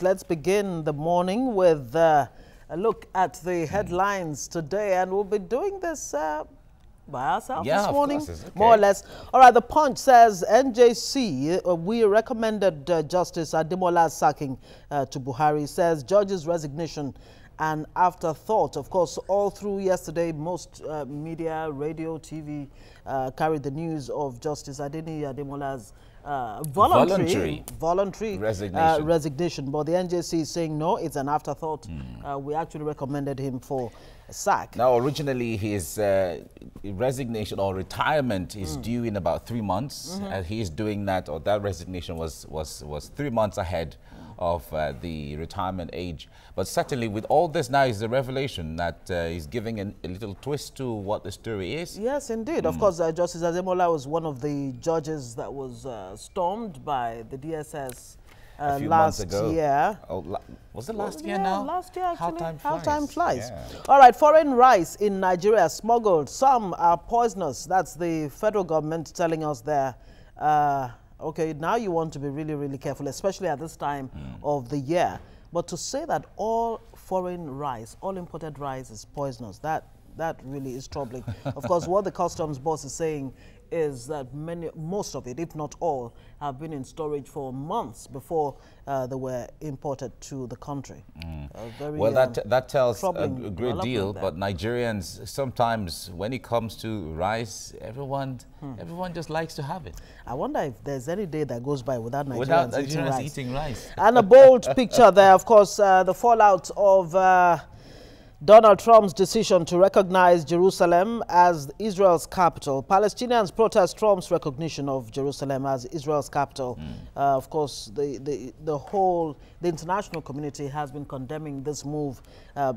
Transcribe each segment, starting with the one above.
Let's begin the morning with a look at the headlines today, and we'll be doing this by ourselves this morning, okay, more or less. All right, the Punch says NJC, we recommended Justice Ademola's sacking to Buhari, says judge's resignation an afterthought. Of course, all through yesterday, most media, radio, TV carried the news of Justice Ademola's voluntary resignation. But the NJC is saying no, it's an afterthought. We actually recommended him for a sack. Now, originally, his resignation or retirement is due in about 3 months. He's doing that, or that resignation was 3 months ahead of the retirement age. But certainly with all this now is the revelation that he's giving a little twist to what the story is. Yes, indeed. Of course, Justice Ademola was one of the judges that was stormed by the DSS a few last months ago. year. Oh, was it last year now? Last year, actually. How time flies. Yeah. All right, foreign rice in Nigeria smuggled. Some are poisonous. That's the federal government telling us there. Okay, now you want to be really, really careful, especially at this time of the year. But to say that all foreign rice, all imported rice is poisonous, that really is troubling. Of course, what the customs boss is saying is that most of it, if not all, have been in storage for months before they were imported to the country. Well, that tells a great deal, but Nigerians, sometimes when it comes to rice, everyone just likes to have it. I wonder if there's any day that goes by without Nigerians eating rice. And a bold picture there, of course, the fallout of Donald Trump's decision to recognize Jerusalem as Israel's capital. Palestinians protest Trump's recognition of Jerusalem as Israel's capital. Of course, the international community has been condemning this move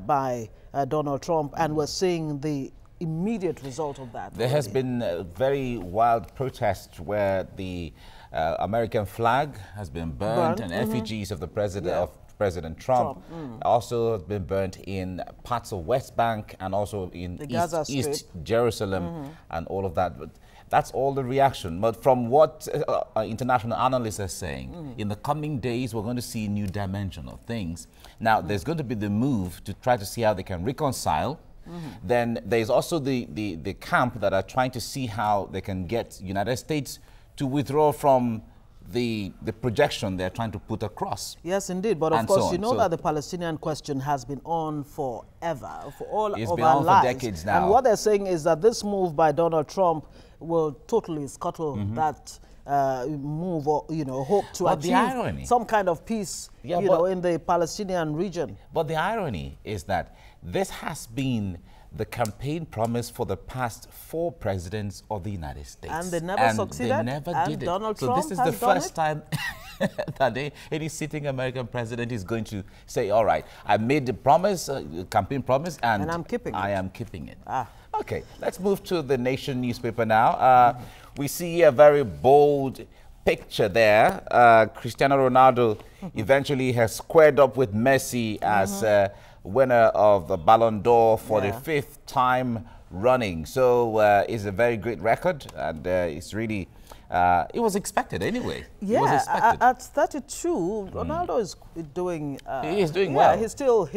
by Donald Trump, and we're seeing the immediate result of that. There has been a very wild protest where the American flag has been burned and effigies of the President Trump also has been burnt in parts of West Bank and also in East Jerusalem and all of that. But that's all the reaction. But from what international analysts are saying, in the coming days, we're going to see a new dimension of things. Now, there's going to be the move to try to see how they can reconcile. Then there's also the camp that are trying to see how they can get United States to withdraw from the projection they're trying to put across. Yes, indeed. But of course, you know that the Palestinian question has been on forever, for all of our lives. For decades now. And what they're saying is that this move by Donald Trump will totally scuttle that move, or hope to achieve some kind of peace, in the Palestinian region. But the irony is that this has been the campaign promise for the past 4 presidents of the United States. And they never succeeded. They never did it. Donald Trump so this is the first time that any sitting American president is going to say, all right, I made the promise, campaign promise, and I'm keeping it. I am keeping it. Okay, let's move to the Nation newspaper now. We see a very bold picture there. Cristiano Ronaldo eventually has squared up with Messi as winner of the Ballon d'Or for the 5th time running. So it's a very great record, and it's really, it was expected anyway. Yeah, it was expected. At 32, Ronaldo is doing... he is doing well. He's still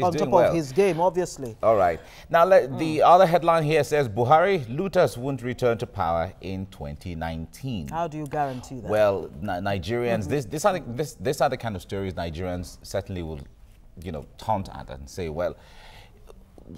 on top of his game, obviously. All right. Now, the other headline here says, Buhari, looters won't return to power in 2019. How do you guarantee that? Well, Nigerians, these are the kind of stories Nigerians certainly will taunt at and say, well,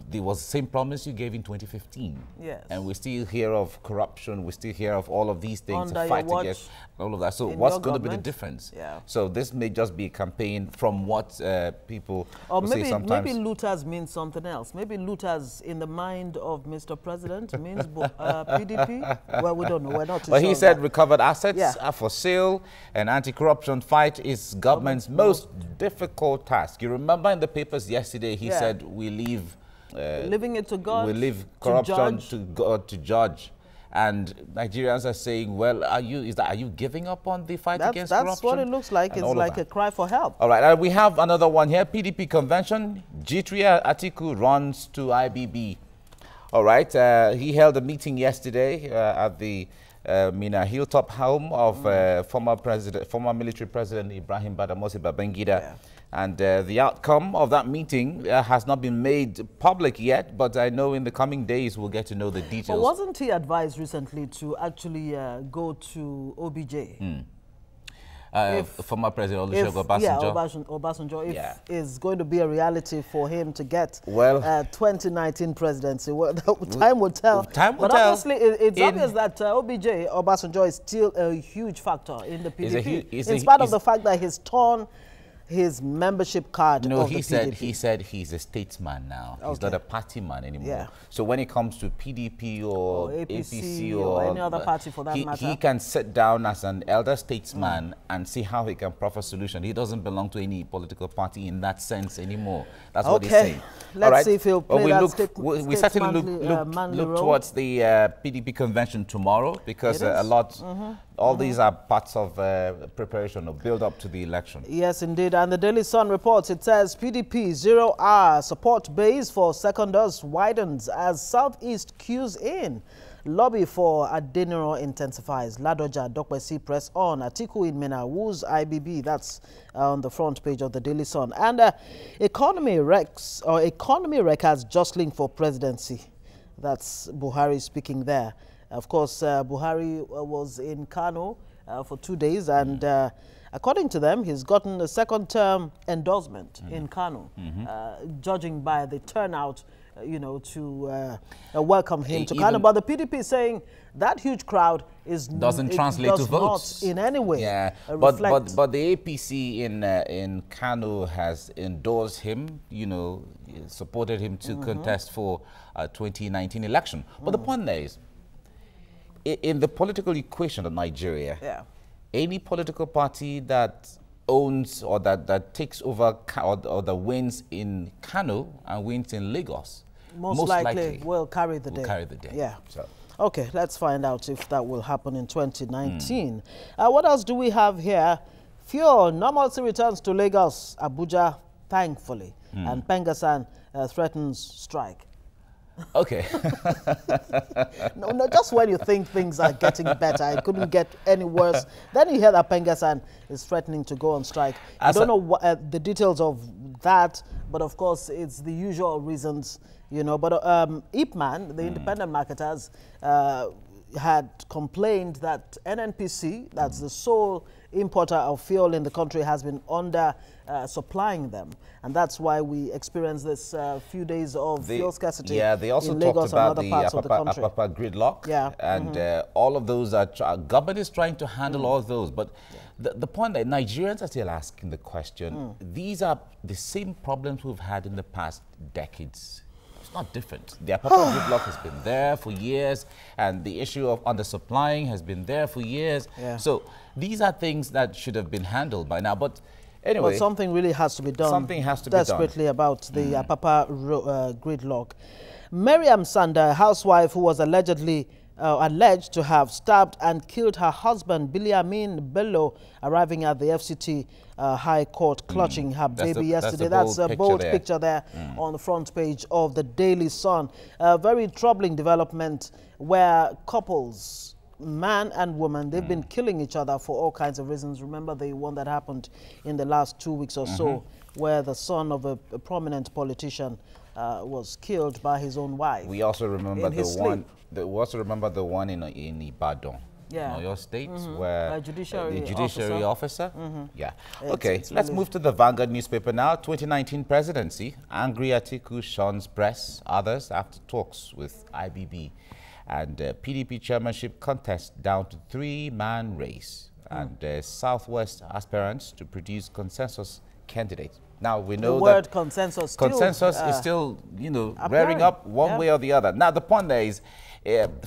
there was the same promise you gave in 2015. Yes. And we still hear of corruption, we still hear of all of these things, to fight against all of that. So what's going to be the difference? Yeah. So this may just be a campaign from what people say sometimes. Maybe looters means something else. Maybe looters in the mind of Mr. President means PDP. Well, we don't know. We're not too sure. He said recovered assets are for sale, and anti-corruption fight is government's most difficult task. You remember in the papers yesterday, he said we leave... leaving it to God, we leave corruption to God to judge. And Nigerians are saying, well, are you giving up on the fight against corruption? That's what it looks like. It's like a cry for help. All right, we have another one here. PDP convention, G3 Atiku runs to IBB. All right, he held a meeting yesterday at the Mina hilltop home of former military president Ibrahim Badamasi Babangida. Yeah. And the outcome of that meeting has not been made public yet, but I know in the coming days we'll get to know the details. But wasn't he advised recently to actually go to OBJ? Former President Olusegun Obasanjo. Obasanjo, if it's going to be a reality for him to get 2019 presidency, well, time will tell. But obviously, it's obvious that OBJ, Obasanjo, is still a huge factor in the PDP, in spite of the fact that he's torn his membership card. No, he said he's a statesman now. He's not a party man anymore. Yeah. So when it comes to PDP or APC or any other party for that matter, he can sit down as an elder statesman and see how he can proffer solution. He doesn't belong to any political party in that sense anymore. That's what he's saying. Let's see if he'll play we certainly look towards the PDP convention tomorrow, because all these are parts of preparation or build up to the election. Yes, indeed. And the Daily Sun reports, it says PDP 0R support base for seconders widens as Southeast queues in. Lobby for Adeniro intensifies. Ladoja Dokpesi press on. Atiku in Mena woos IBB. That's on the front page of the Daily Sun. And economy wreckers jostling for presidency. That's Buhari speaking there. Of course, Buhari was in Kano for 2 days, and according to them, he's gotten a second-term endorsement in Kano, judging by the turnout, to welcome him to Kano. But the PDP is saying that huge crowd doesn't translate to votes in any way. Yeah, but the APC in Kano has endorsed him, supported him to contest for 2019 election. But the point there is, in the political equation of Nigeria, any political party that owns or that takes over or that wins in Kano and wins in Lagos most likely will carry the day. Yeah. So. Okay, let's find out if that will happen in 2019. What else do we have here? Fuel normalcy returns to Lagos, Abuja, thankfully, and Pengasan threatens strike. Okay. No, just when you think things are getting better, it couldn't get any worse. Then you hear that Pengasan is threatening to go on strike. I don't know what, the details of that, but of course it's the usual reasons, But Ipman, the independent marketers, had complained that NNPC, that's the sole importer of fuel in the country, has been under supplying them, and that's why we experienced this few days of fuel scarcity. Yeah, they also in talked Lagos about and other parts of the country. Apapa gridlock. Yeah, and all of those are government is trying to handle all of those. But the point that Nigerians are still asking the question: these are the same problems we've had in the past decades. It's not different. The Apapa gridlock has been there for years, and the issue of undersupplying has been there for years. Yeah. So these are things that should have been handled by now. But anyway, well, something really has to be done. Something has to be done desperately about the Apapa gridlock. Miriam Sanda, a housewife who was alleged to have stabbed and killed her husband, Biliamin Bello, arriving at the FCT High Court, clutching her baby yesterday. That's a bold picture there on the front page of the Daily Sun. A very troubling development where couples, man and woman, they've been killing each other for all kinds of reasons. Remember the one that happened in the last 2 weeks or so, where the son of a prominent politician was killed by his own wife. We also remember the one in Ibadan, your state, where the judiciary officer. Yeah. Okay, let's move to the Vanguard newspaper now. 2019 presidency, angry Atiku shuns press, others after talks with IBB. And PDP chairmanship contest down to 3-man race. And Southwest aspirants to produce consensus candidates. Now, we know the word consensus is still, rearing up one way or the other. Now, the point there is,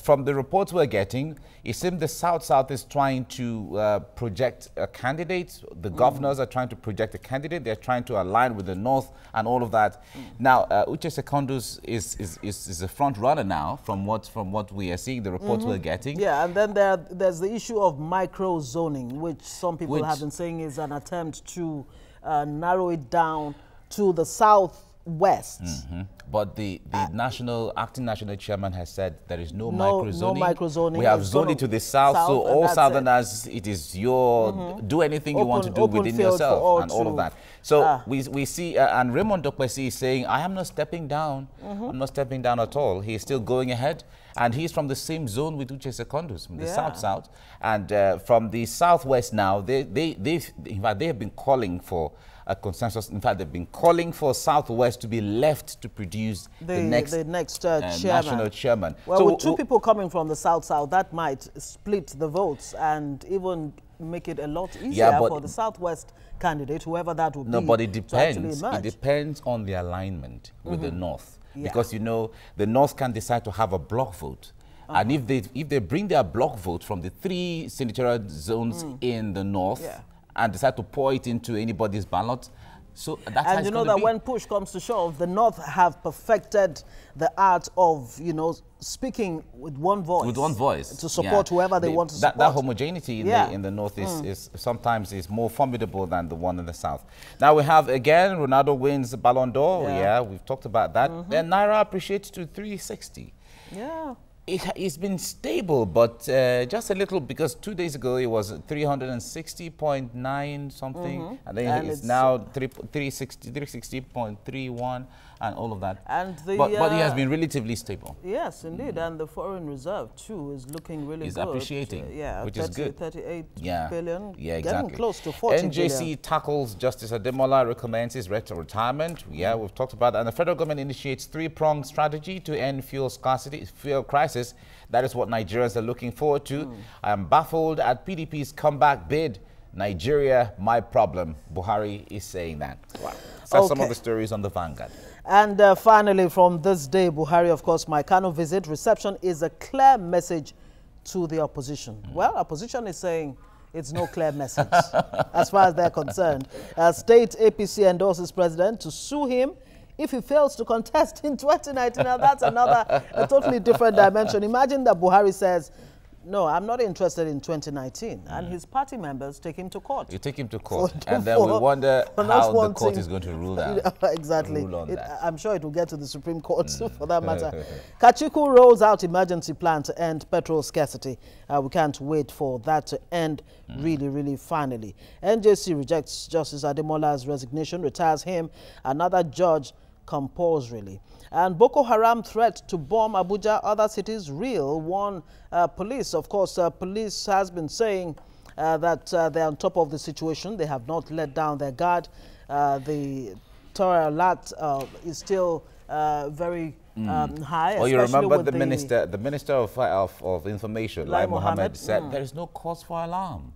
from the reports we're getting, it seems the South is trying to project a candidate. The governors are trying to project a candidate. They're trying to align with the North and all of that. Now, Uche Secondus is a front runner now from what we are seeing, the reports we're getting. Yeah, and then there's the issue of micro-zoning, which some people have been saying is an attempt to narrow it down to the South southwest. But the acting national chairman has said there is no microzoning. No microzoning. We have zoned it to the south, so all southerners, it is your do anything you want to do within yourself and all of that. So we see, and Raymond Dokpesi is saying, I am not stepping down. I'm not stepping down at all. He is still going ahead. And he's from the same zone with Uche Secondus, from the south-south. And from the southwest now, in fact, they have been calling for a consensus. In fact, they've been calling for Southwest to be left to produce the next national chairman. Well, so, with two people coming from the south-south, that might split the votes and even make it a lot easier for the Southwest candidate, whoever that would be. No, but it depends. It depends on the alignment with the North. Because, you know, the North can decide to have a block vote. And if they bring their block vote from the 3 senatorial zones in the North and decide to pour it into anybody's ballot, so that's how it's you know that when push comes to shove, the North have perfected the art of, you know, speaking with one voice. With one voice. To support whoever they want to support. That homogeneity in the North is sometimes is more formidable than the one in the South. Now we have, again, Ronaldo wins the Ballon d'Or. Yeah, we've talked about that. Then Naira appreciates to 360. Yeah. It's been stable, but just a little, because 2 days ago it was 360.9 something, and then it's now 360.31 and all of that. And but it has been relatively stable. Yes, indeed, and the foreign reserve too is looking really good. Appreciating, which is good. 38 billion. Yeah, exactly. Getting close to 40 NJC billion. tackles Justice Ademola recommences retirement. Yeah, we've talked about that. And the federal government initiates 3-pronged strategy to end fuel crisis. That is what Nigerians are looking forward to. I am baffled at PDP's comeback bid. Nigeria, my problem. Buhari is saying that. Wow. That's some of the stories on the Vanguard. And finally, from this day, Buhari, of course, my Kano visit reception is a clear message to the opposition. Well, opposition is saying it's no clear message as far as they're concerned. State APC endorses president to sue him if he fails to contest in 2019. Now, that's a totally different dimension. Imagine that Buhari says, no, I'm not interested in 2019. And his party members take him to court. You take him to court. And then we wonder how the court is going to rule that. Exactly. I'm sure it will get to the Supreme Court for that matter. Kachiku rolls out emergency plan to end petrol scarcity. We can't wait for that to end really finally. NJC rejects Justice Ademola's resignation, retires him, another judge compulsorily. And Boko Haram threat to bomb Abuja, other cities real, warn police. Of course, police has been saying that they're on top of the situation. They have not let down their guard. The terror alert is still very high. Well, you remember the minister of information, Lai Mohammed, said there is no cause for alarm.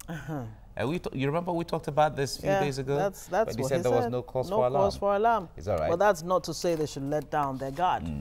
You remember we talked about this a few days ago? That's what he said. There was no cause for alarm. No cause for alarm. It's all right. But that's not to say they should let down their guard.